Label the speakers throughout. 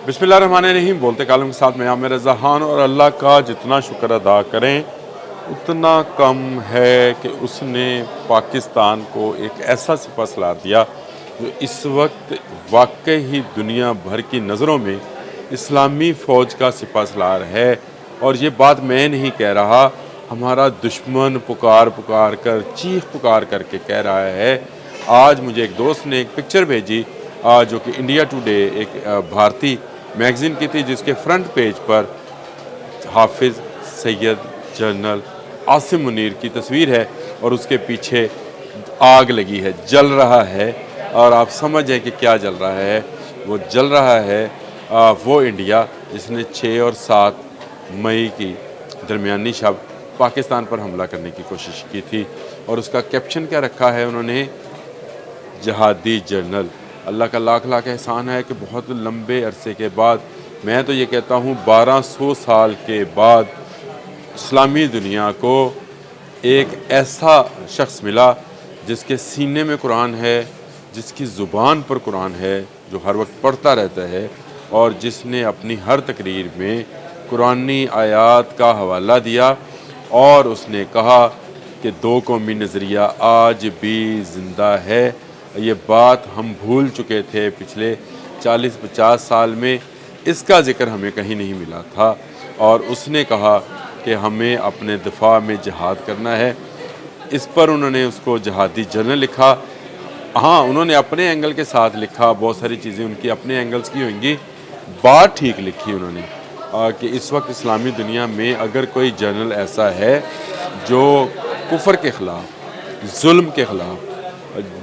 Speaker 1: बिस्मिल्लाहिर्रहमानिर्रहीम। बोलते कालम के साथ मैं आमिर रज़ा खान। और अल्लाह का जितना शुक्र अदा करें उतना कम है कि उसने पाकिस्तान को एक ऐसा सिपह सलार दिया जो इस वक्त वाकई ही दुनिया भर की नज़रों में इस्लामी फ़ौज का सिपह सलार है। और ये बात मैं नहीं कह रहा, हमारा दुश्मन पुकार पुकार कर, चीख पुकार करके कह रहा है। आज मुझे एक दोस्त ने एक पिक्चर भेजी जो कि इंडिया टुडे एक भारतीय मैगज़ीन की थी, जिसके फ्रंट पेज पर हाफिज़ सैयद जनरल आसिम मुनीर की तस्वीर है और उसके पीछे आग लगी है, जल रहा है। और आप समझें कि क्या जल रहा है। वो जल रहा है वो इंडिया जिसने 6 और 7 मई की दरमियानी शब पाकिस्तान पर हमला करने की कोशिश की थी। और उसका कैप्शन क्या रखा है उन्होंने, जहादी जनरल। अल्लाह का लाख लाख एहसान है कि बहुत लंबे अरसे के बाद, मैं तो ये कहता हूँ 1200 साल के बाद, इस्लामी दुनिया को एक ऐसा शख्स मिला जिसके सीने में कुरान है, जिसकी ज़ुबान पर कुरान है, जो हर वक्त पढ़ता रहता है और जिसने अपनी हर तकरीर में कुरानी आयात का हवाला दिया। और उसने कहा कि 2 कौमी नज़रिया आज भी ज़िंदा है। ये बात हम भूल चुके थे पिछले 40-50 साल में, इसका ज़िक्र हमें कहीं नहीं मिला था। और उसने कहा कि हमें अपने दिफा में जिहाद करना है। इस पर उन्होंने उसको जहादी जनरल लिखा। हाँ, उन्होंने अपने एंगल के साथ लिखा, बहुत सारी चीज़ें उनकी अपने एंगल्स की होंगी। बात ठीक लिखी उन्होंने कि इस वक्त इस्लामी दुनिया में अगर कोई जनरल ऐसा है जो कुफर के ख़िलाफ़, जुल्म के ख़िलाफ़,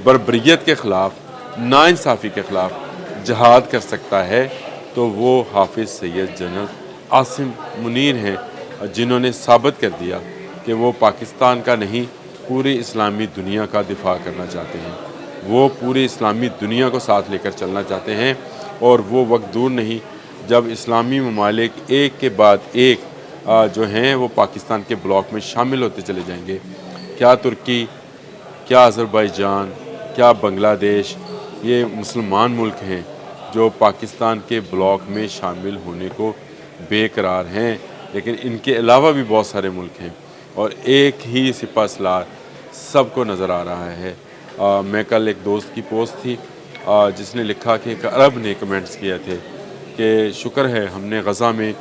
Speaker 1: बर्बरियत के ख़िलाफ़, नाइंसाफ़ी के ख़िलाफ़ जिहाद कर सकता है तो वो हाफिज़ सैयद जनरल आसिम मुनीर हैं, जिन्होंने साबित कर दिया कि वो पाकिस्तान का नहीं, पूरी इस्लामी दुनिया का दिफा करना चाहते हैं। वो पूरी इस्लामी दुनिया को साथ लेकर चलना चाहते हैं। और वो वक्त दूर नहीं जब इस्लामी ममालिक एक के बाद एक जो हैं वो पाकिस्तान के ब्लॉक में शामिल होते चले जाएंगे। क्या तुर्की, क्या अज़रबैजान, क्या बांग्लादेश, ये मुसलमान मुल्क हैं जो पाकिस्तान के ब्लॉक में शामिल होने को बेकरार हैं। लेकिन इनके अलावा भी बहुत सारे मुल्क हैं और एक ही सिपह सलार सबको नज़र आ रहा है। मैं कल एक दोस्त की पोस्ट थी जिसने लिखा कि एक अरब ने कमेंट्स किए थे कि शुक्र है हमने गज़ा में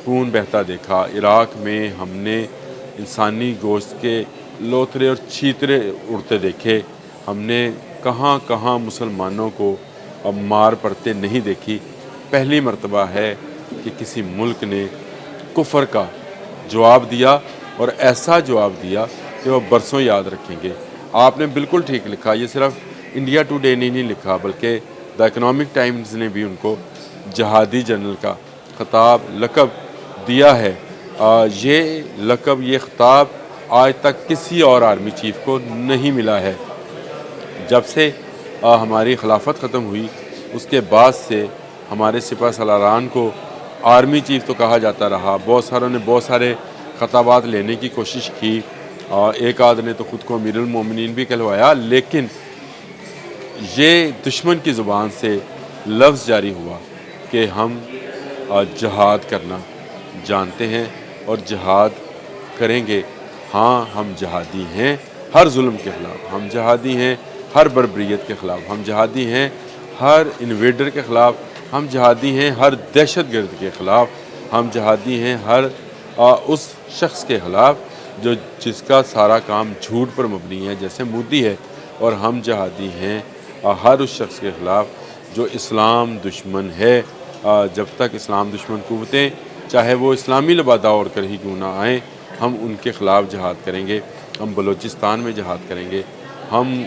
Speaker 1: खून बहता देखा, इराक़ में हमने इंसानी गोश्त के लोथरे और चीतरे उड़ते देखे, हमने कहाँ कहाँ मुसलमानों को अब मार पड़ते नहीं देखी। पहली मर्तबा है कि किसी मुल्क ने कुफर का जवाब दिया और ऐसा जवाब दिया कि वह बरसों याद रखेंगे। आपने बिल्कुल ठीक लिखा, ये सिर्फ इंडिया टुडे ने नहीं लिखा बल्कि द इकनॉमिक टाइम्स ने भी उनको जहादी जनरल का खिताब लक़ब दिया है। ये लक़ब, ये खिताब आज तक किसी और आर्मी चीफ़ को नहीं मिला है। जब से हमारी खिलाफत ख़त्म हुई उसके बाद से हमारे सिपह सलारान को आर्मी चीफ़ तो कहा जाता रहा। बहुत सारों ने बहुत सारे खिताबात लेने की कोशिश की। एक आध ने तो ख़ुद को अमीरुल मोमिनीन भी कहलवाया। लेकिन ये दुश्मन की ज़ुबान से लफ्ज़ जारी हुआ कि हम जिहाद करना जानते हैं और जिहाद करेंगे। हाँ, हम जिहादी हैं हर जुल्म के ख़िलाफ़, हम जिहादी हैं हर बर्बरियत के ख़िलाफ़, हम जिहादी हैं हर इन्वेडर के ख़िलाफ़, हम जिहादी हैं हर दहशतगर्द के ख़िलाफ़, हम जिहादी हैं हर उस शख्स के ख़िलाफ़ जो जिसका सारा काम झूठ पर मबनी है, जैसे मोदी है। और हम जिहादी हैं हर उस शख्स के ख़िलाफ़ जो इस्लाम दुश्मन है। जब तक इस्लाम दुश्मन क़ुव्वतें चाहे वो इस्लामी लिबादा ओढ़ कर ही क्यों ना आएँ, हम उनके ख़िलाफ़ जिहाद करेंगे। हम बलूचिस्तान में जिहाद करेंगे, हम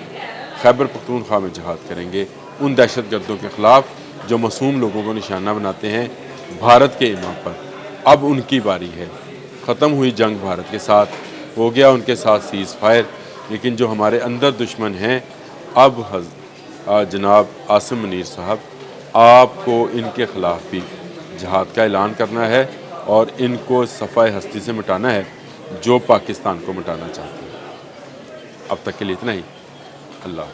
Speaker 1: खैबर पख्तूनख्वा में जिहाद करेंगे उन दहशतगर्दों के ख़िलाफ़ जो मासूम लोगों को निशाना बनाते हैं भारत के इमाम पर। अब उनकी बारी है। ख़त्म हुई जंग भारत के साथ, हो गया उनके साथ सीज़ फायर। लेकिन जो हमारे अंदर दुश्मन हैं, अब जनाब आसिम मुनीर साहब, आपको इनके ख़िलाफ़ भी जिहाद का ऐलान करना है और इनको सफ़ाए हस्ती से मिटाना है जो पाकिस्तान को मिटाना चाहते हैं। अब तक के लिए इतना ही। अल्लाह।